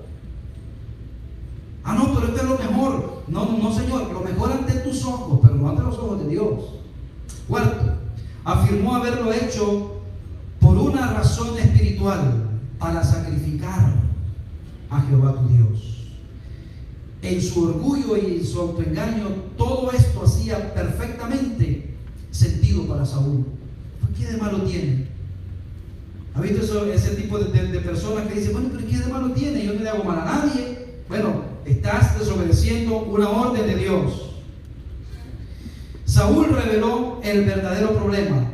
No, pero esto es lo mejor. No, Señor, lo mejor ante tus ojos, pero no ante los ojos de Dios. Cuarto, afirmó haberlo hecho por una razón espiritual, para sacrificar a Jehová tu Dios. En su orgullo y en su autoengaño, todo esto hacía perfectamente sentido para Saúl. ¿Qué de malo tiene? ¿Ha visto ese tipo de personas que dicen: bueno, pero ¿qué de malo tiene? Yo no le hago mal a nadie. Bueno, estás desobedeciendo una orden de Dios. Saúl reveló el verdadero problema.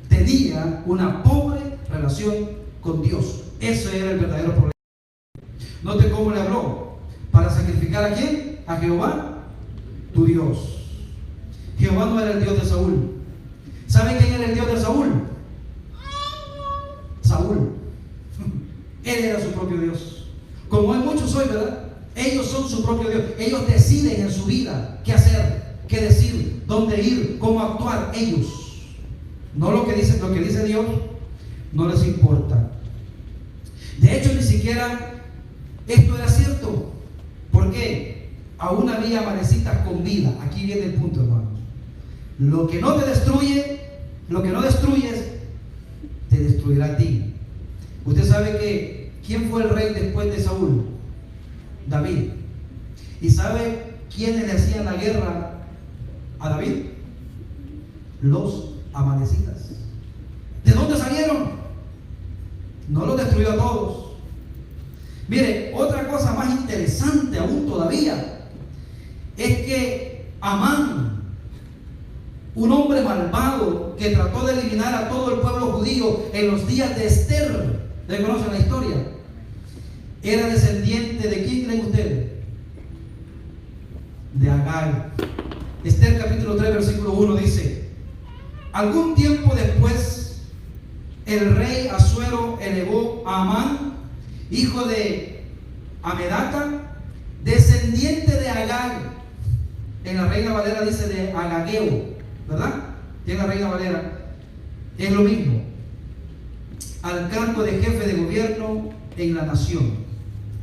Tenía una pobre relación con Dios. Ese era el verdadero problema. Note cómo le habló. ¿Para sacrificar a quién? A Jehová, tu Dios. Jehová no era el Dios de Saúl. ¿Sabe quién era el Dios de Saúl? Saúl. Él era su propio Dios. Como hay muchos hoy, ¿verdad? Ellos son su propio Dios. Ellos deciden en su vida qué hacer, qué decir, dónde ir, cómo actuar. Ellos. No lo que dice Dios, no les importa. De hecho, ni siquiera esto era cierto. ¿Por qué? Aún había amanecitas con vida. Aquí viene el punto, hermano. Lo que no destruyes, te destruirá a ti. Usted sabe que ¿quién fue el rey después de Saúl? David. ¿Y sabe quiénes le hacían la guerra a David? Los amalecitas. no los destruyó a todos. Mire, otra cosa más interesante aún todavía es que Amán, un hombre malvado que trató de eliminar a todo el pueblo judío en los días de Esther, ¿le conocen la historia? Era descendiente de ¿quién creen ustedes? De Agar. Esther capítulo 3 versículo 1 dice: algún tiempo después el rey Asuero elevó a Amán, hijo de Amedata, descendiente de Agar. En la Reina Valera dice de Agageo, ¿verdad? Tiene la Reina Valera, es lo mismo, al cargo de jefe de gobierno en la nación.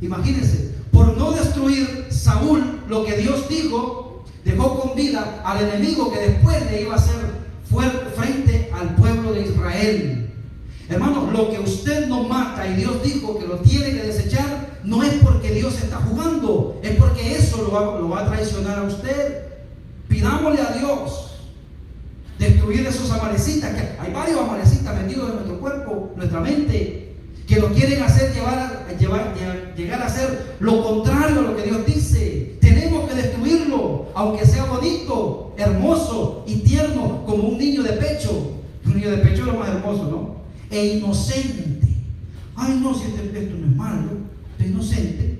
Imagínense, por no destruir Saúl lo que Dios dijo, dejó con vida al enemigo que después le iba a hacer frente al pueblo de Israel. Hermanos, lo que usted no mata y Dios dijo que lo tiene que desechar, no es porque Dios está jugando, es porque eso lo va a traicionar a usted. Pidámosle a Dios destruir esos amalecitas, que hay varios amalecitas metidos en nuestro cuerpo, nuestra mente, que nos quieren hacer llegar a hacer lo contrario a lo que Dios dice. Tenemos que destruirlo, aunque sea bonito, hermoso y tierno, como un niño de pecho. Un niño de pecho es lo más hermoso, ¿no? E inocente. Ay, no, si esto no es malo, es inocente.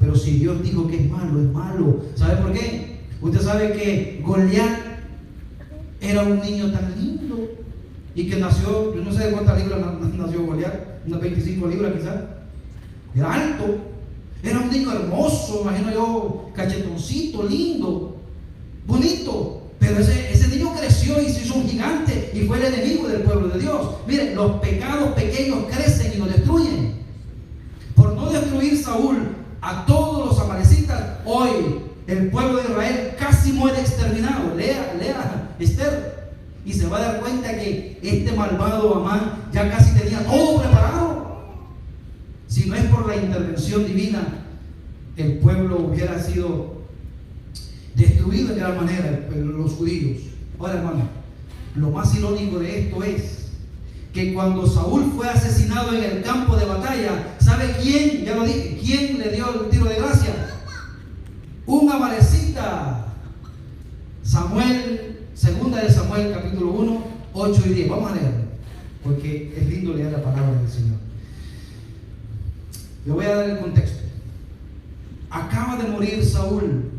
Pero si Dios dijo que es malo, es malo. ¿Sabe por qué? Usted sabe que Goliat era un niño tan lindo y que nació, yo no sé de cuántas libras nació Goliat, unas 25 libras quizás. Era alto, era un niño hermoso, imagino yo, cachetoncito, lindo, bonito. Pero ese niño creció y se hizo un gigante y fue el enemigo del pueblo de Dios. Miren, los pecados pequeños crecen y nos destruyen. Por no destruir Saúl a todos los amalecitas, hoy el pueblo de Israel casi muere exterminado. Lea Esther y se va a dar cuenta que este malvado Amán ya casi tenía todo preparado. Si no es por la intervención divina, el pueblo hubiera sido destruido de gran manera, los judíos. Ahora, hermano, lo más irónico de esto es que cuando Saúl fue asesinado en el campo de batalla, ¿sabe quién? Ya lo dije, ¿quién le dio el tiro de gracia? Un amalecita. Segunda de Samuel, capítulo 1, 8 y 10. Vamos a leerlo, porque es lindo leer la palabra del Señor. Le voy a dar el contexto. Acaba de morir Saúl.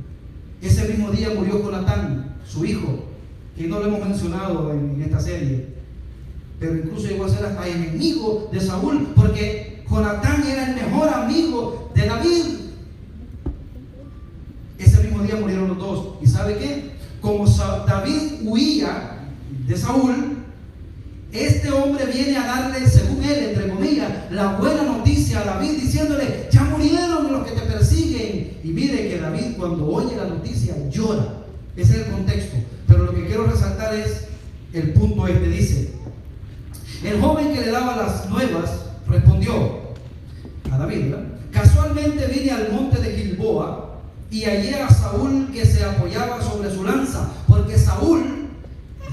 Ese mismo día murió Jonatán, su hijo, que no lo hemos mencionado en esta serie, pero incluso llegó a ser hasta enemigo de Saúl, porque Jonatán era el mejor amigo de David. Ese mismo día murieron los dos. ¿Y sabe qué? Como David huía de Saúl, este hombre viene a darle, según él, entre comillas, la buena noticia a David, diciéndole: ya murieron los que te persiguen. Y mire que David, cuando oye la noticia, llora. Ese es el contexto. Pero lo que quiero resaltar es el punto este. Dice: el joven que le daba las nuevas respondió a David, ¿verdad? Casualmente vine al monte de Gilboa y hallé a Saúl que se apoyaba sobre su lanza, porque Saúl,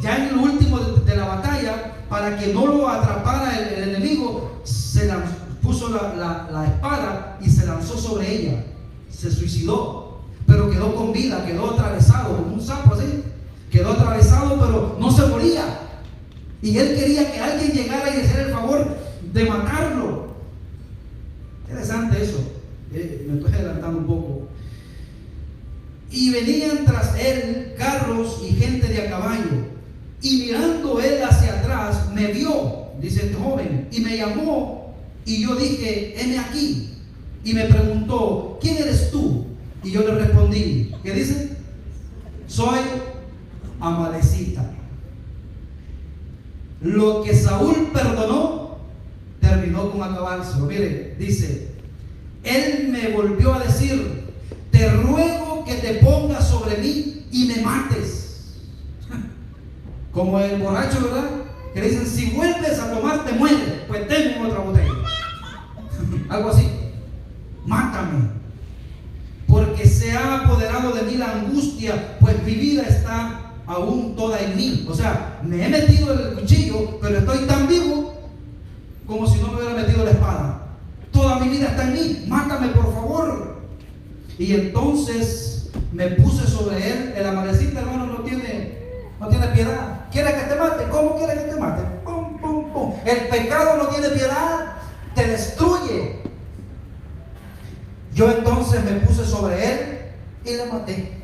ya en el último de la batalla, para que no lo atrapara el enemigo, puso la espada y se lanzó sobre ella. Se suicidó, pero quedó con vida, quedó atravesado, como un sapo así. Quedó atravesado, pero no se moría. Y él quería que alguien llegara y le hiciera el favor de matarlo. Interesante eso. Me estoy adelantando un poco. Y venían tras él carros y gente de a caballo. Y mirando él hacia atrás, me vio, dice este joven, y me llamó. Y yo dije: heme aquí. Y me preguntó: ¿quién eres tú? Y yo le respondí: ¿qué dice? Soy amalecita. Lo que Saúl perdonó, terminó con acabárselo. Mire, dice: él me volvió a decir: te ruego que te pongas sobre mí y me mates. Como el borracho, ¿verdad? Que le dicen: si vuelves a tomar te mueres. Pues tengo otra botella. Algo así. Mátame, porque se ha apoderado de mí la angustia, pues mi vida está aún toda en mí. O sea, me he metido el cuchillo, pero estoy tan vivo como si no me hubiera metido la espada. Toda mi vida está en mí, mátame por favor. Y entonces me puse sobre él. El amalecita, hermano, no tiene piedad. ¿Quiere que te mate? ¿Cómo quiere que te mate? Pum, pum, pum. El pecado no tiene piedad, te destruye. Yo entonces me puse sobre él y le maté.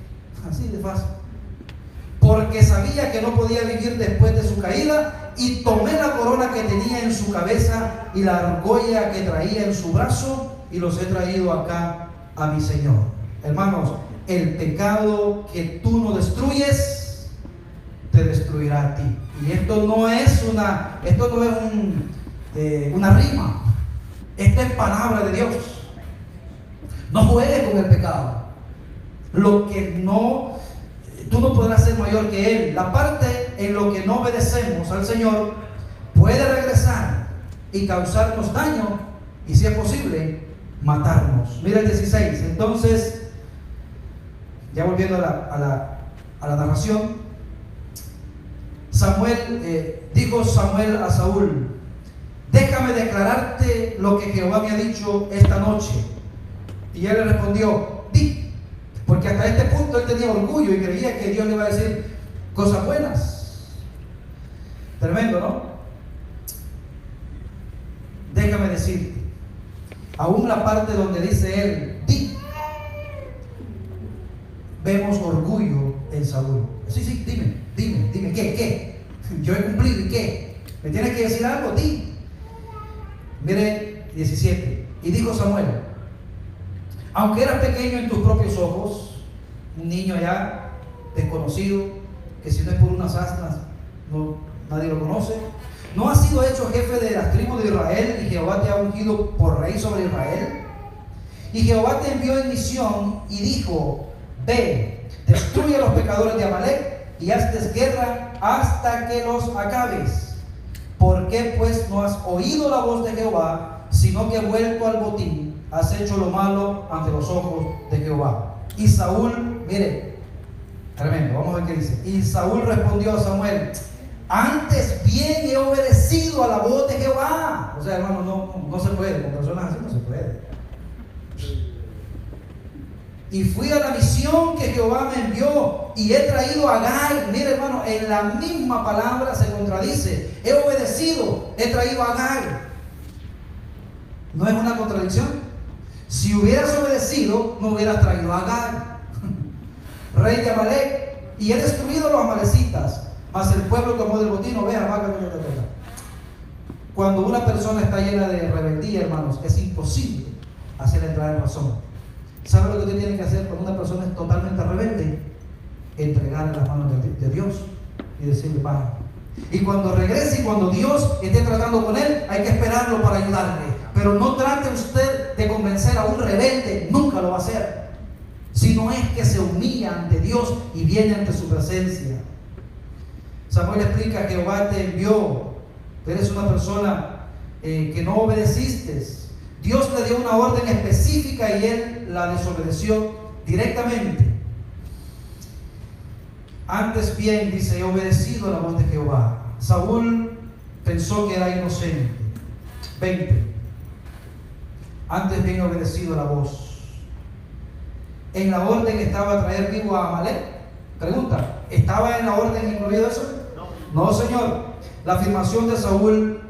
Así de fácil. Porque sabía que no podía vivir después de su caída, y tomé la corona que tenía en su cabeza y la argolla que traía en su brazo, y los he traído acá a mi Señor. Hermanos, el pecado que tú no destruyes te destruirá a ti. Y esto no es una rima. Esta es palabra de Dios. No juegues con el pecado. Tú no podrás ser mayor que Él. La parte en lo que no obedecemos al Señor puede regresar y causarnos daño, y si es posible, matarnos. Mira el 16. Entonces, ya volviendo a la narración, dijo Samuel a Saúl: déjame declararte lo que Jehová me ha dicho esta noche. Y él le respondió: di. Porque hasta este punto él tenía orgullo y creía que Dios le iba a decir cosas buenas. Tremendo, ¿no? Déjame decirte, aún la parte donde dice él, di, vemos orgullo en Saúl. Sí, dime, ¿qué? Yo he cumplido, ¿y qué? ¿Me tienes que decir algo? Di. Mire, 17. Y dijo Samuel: aunque eras pequeño en tus propios ojos, un niño ya desconocido, que si no es por unas asnas nadie lo conoce, ¿no has sido hecho jefe de las tribus de Israel, y Jehová te ha ungido por rey sobre Israel? Y Jehová te envió en misión y dijo: ve, destruye a los pecadores de Amalec y hazles guerra hasta que los acabes. ¿Por qué pues no has oído la voz de Jehová, sino que vuelto al botín has hecho lo malo ante los ojos de Jehová? Y Saúl, mire, tremendo, vamos a ver qué dice. Y Saúl respondió a Samuel: antes bien he obedecido a la voz de Jehová. O sea, hermano, no se puede, con personas así no se puede. Y fui a la misión que Jehová me envió, y he traído a Agar. Mire, hermano, en la misma palabra se contradice. He obedecido, he traído a Agar. ¿No es una contradicción? Si hubieras obedecido, no hubieras traído a Agar, rey de Amalec, y he destruido a los amalecitas. Mas el pueblo tomó del botín ovejas, vacas. Cuando una persona está llena de rebeldía, hermanos, es imposible hacer entrar en razón. ¿Sabe lo que usted tiene que hacer cuando una persona es totalmente rebelde? Entregar en las manos de Dios y decirle: va. Y cuando regrese y cuando Dios esté tratando con él, hay que esperarlo para ayudarle. Pero no trate usted de convencer a un rebelde, nunca lo va a hacer. Si no es que se humilla ante Dios y viene ante su presencia. Samuel explica: Jehová te envió, eres una persona que no obedeciste. Dios le dio una orden específica y él la desobedeció directamente. Antes bien, dice, he obedecido a la voz de Jehová. Saúl pensó que era inocente. 20. Antes bien he obedecido a la voz. En la orden estaba traer vivo a Amalec. Pregunta, ¿estaba en la orden incluido eso? No, Señor. La afirmación de Saúl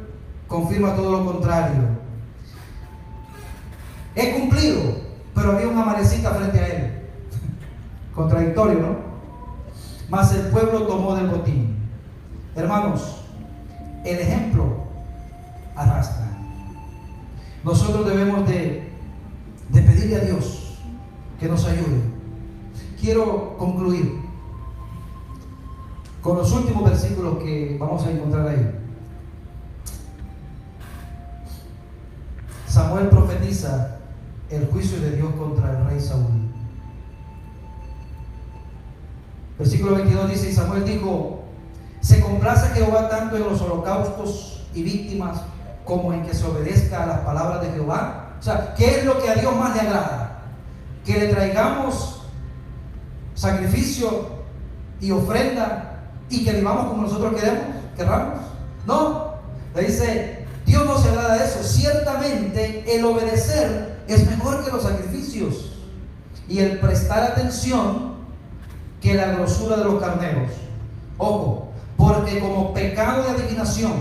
confirma todo lo contrario. He cumplido, pero había una amalecita frente a él. Contradictorio, ¿no? Mas el pueblo tomó del botín. Hermanos, el ejemplo arrastra. Nosotros debemos de pedirle a Dios que nos ayude. Quiero concluir con los últimos versículos que vamos a encontrar ahí. Samuel profetiza el juicio de Dios contra el rey Saúl. Versículo 22 dice: y Samuel dijo: ¿se complace Jehová tanto en los holocaustos y víctimas como en que se obedezca a las palabras de Jehová? O sea, ¿qué es lo que a Dios más le agrada? ¿Que le traigamos sacrificio y ofrenda y que vivamos como nosotros queramos? No, le dice: Dios no se agrada de eso. Ciertamente el obedecer es mejor que los sacrificios, y el prestar atención que la grosura de los carneros. Ojo, porque como pecado de adivinación,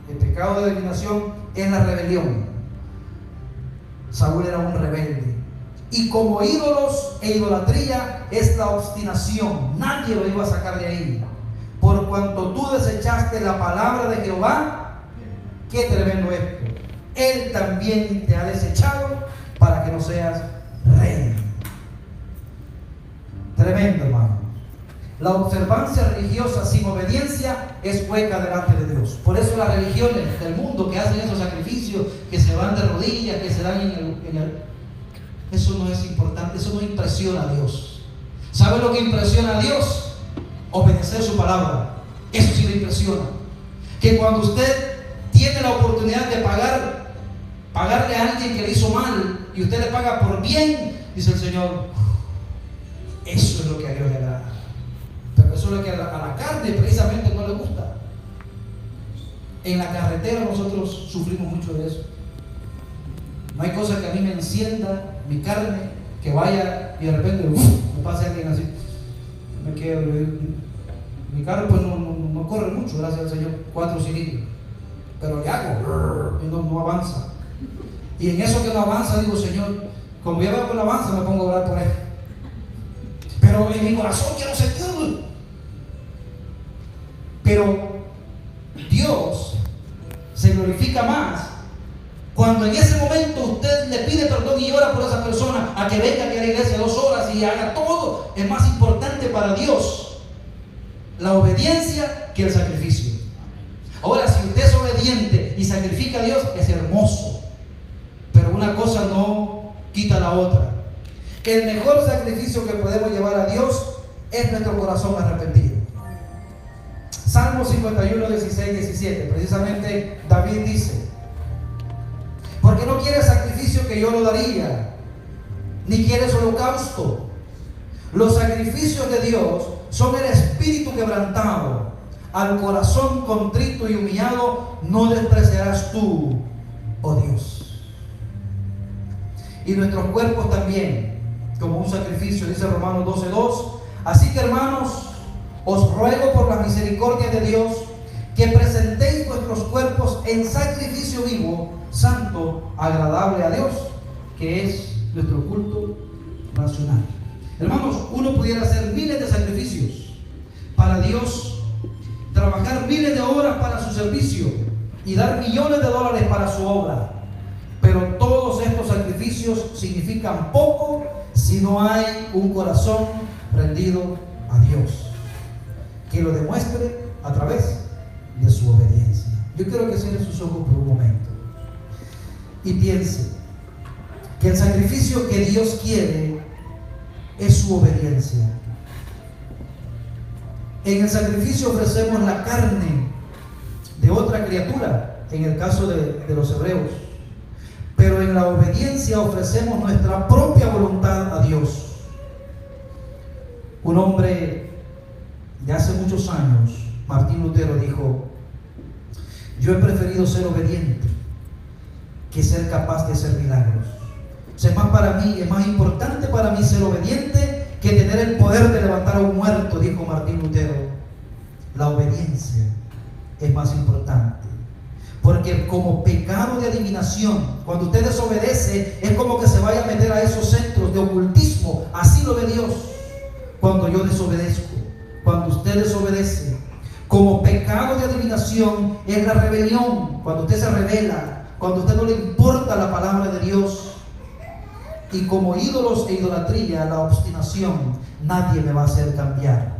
el pecado de adivinación es la rebelión. Saúl era un rebelde. Y como ídolos e idolatría es la obstinación. Nadie lo iba a sacar de ahí. Por cuanto tú desechaste la palabra de Jehová, qué tremendo esto. Él también te ha desechado para que no seas rey. Tremendo, hermano. La observancia religiosa sin obediencia es hueca delante de Dios. Por eso las religiones del mundo que hacen esos sacrificios, que se van de rodillas, que se dan eso no es importante, eso no impresiona a Dios. ¿Sabe lo que impresiona a Dios? Obedecer su palabra. Eso sí le impresiona. Que cuando usted tiene la oportunidad de pagarle a alguien que le hizo mal, y usted le paga por bien, dice el Señor, eso es lo que a Dios le agrada. Pero eso es lo que a la carne precisamente no le gusta. En la carretera nosotros sufrimos mucho de eso. No hay cosa que a mí me encienda mi carne, que vaya y de repente me pase alguien así. Me quedo, mi carro pues no corre mucho, gracias al Señor, 4 cilindros, pero le hago y no avanza. Y en eso que no avanza digo, Señor, como ya veo que no avanza, me pongo a orar por él. Pero en mi corazón quiero sentirlo. Pero Dios se glorifica más cuando en ese momento usted le pide perdón y ora por esa persona, a que venga aquí a la iglesia 2 horas y haga todo. Es más importante para Dios la obediencia que el sacrificio. Ahora, si usted es obediente y sacrifica a Dios, es hermoso, pero una cosa no quita la otra. El mejor sacrificio que podemos llevar a Dios es nuestro corazón arrepentido. Salmo 51, 16, 17. Precisamente David dice: porque no quieres sacrificio que yo lo daría, ni quieres holocausto. Los sacrificios de Dios son el espíritu quebrantado. Al corazón contrito y humillado no despreciarás tú, oh Dios. Y nuestros cuerpos también, como un sacrificio, dice Romanos 12:2. Así que, hermanos, os ruego por la misericordia de Dios que presentéis vuestros cuerpos en sacrificio vivo, santo, agradable a Dios, que es nuestro culto racional. Hermanos, uno pudiera hacer miles de sacrificios para Dios, trabajar miles de horas para su servicio y dar millones de dólares para su obra, pero todos estos sacrificios significan poco si no hay un corazón rendido a Dios, que lo demuestre a través de su obediencia. Yo quiero que cierre sus ojos por un momento y piense que el sacrificio que Dios quiere es su obediencia. En el sacrificio ofrecemos la carne de otra criatura, en el caso de los hebreos, pero en la obediencia ofrecemos nuestra propia voluntad a Dios. Un hombre de hace muchos años, Martín Lutero, dijo: yo he preferido ser obediente que ser capaz de hacer milagros. O sea, es más importante para mí ser obediente que tener el poder de levantar a un muerto, dijo Martín Lutero. La obediencia es más importante, porque como pecado de adivinación, cuando usted desobedece, es como que se vaya a meter a esos centros de ocultismo. Así lo ve Dios. Cuando yo desobedezco, cuando usted desobedece, como pecado de adivinación es la rebelión, cuando usted se rebela, cuando a usted no le importa la palabra de Dios. Y como ídolos e idolatría, la obstinación, nadie me va a hacer cambiar.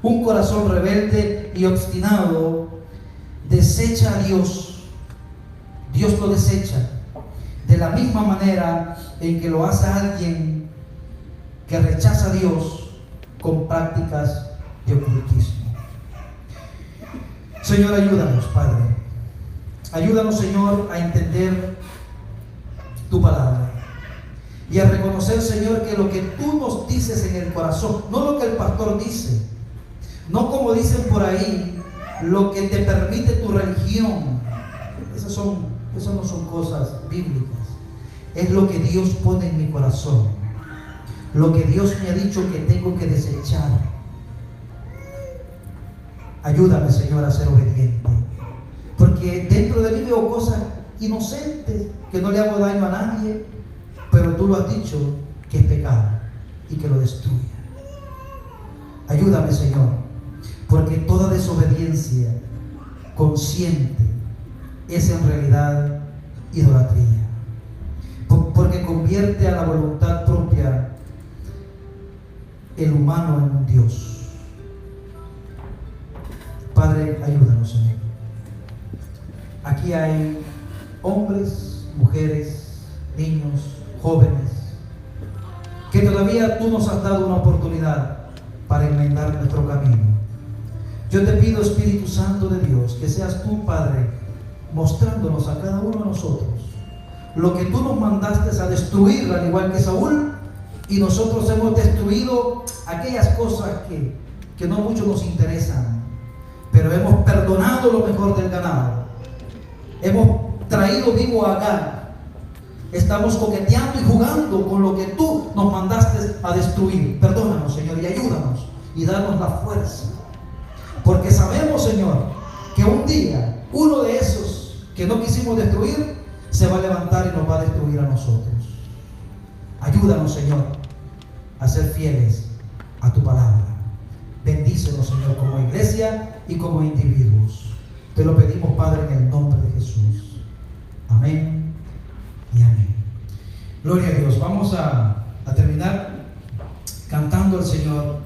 Un corazón rebelde y obstinado desecha a Dios. Dios lo desecha de la misma manera en que lo hace alguien que rechaza a Dios con prácticas de ocultismo. Señor, ayúdanos, Padre. Ayúdanos, Señor, a entender tu palabra y a reconocer, Señor, que lo que tú nos dices en el corazón, no lo que el pastor dice, no como dicen por ahí, lo que te permite tu religión, esas no son cosas bíblicas. Es lo que Dios pone en mi corazón, lo que Dios me ha dicho que tengo que desechar. Ayúdame, Señor, a ser obediente, porque dentro de mí veo cosas inocentes, que no le hago daño a nadie, pero tú lo has dicho que es pecado y que lo destruya. Ayúdame, Señor, porque toda desobediencia consciente es en realidad idolatría, porque convierte a la voluntad propia el humano en un Dios. Padre, ayúdanos, Señor. Aquí hay hombres, mujeres, niños, jóvenes, que todavía tú nos has dado una oportunidad para enmendar nuestro camino. Yo te pido, Espíritu Santo de Dios, que seas tú, Padre, mostrándonos a cada uno de nosotros lo que tú nos mandaste a destruir, al igual que Saúl, y nosotros hemos destruido aquellas cosas que no mucho nos interesan, pero hemos perdonado lo mejor del ganado, hemos traído vivo a Agar, estamos coqueteando y jugando con lo que tú nos mandaste a destruir. Perdónanos, Señor, y ayúdanos y danos la fuerza, porque sabemos, Señor, que un día uno de esos que no quisimos destruir se va a levantar y nos va a destruir a nosotros. Ayúdanos, Señor, a ser fieles a tu palabra. Bendícenos, Señor, como iglesia y como individuos. Te lo pedimos, Padre, en el nombre de Jesús. Amén y amén. Gloria a Dios. Vamos a terminar cantando al Señor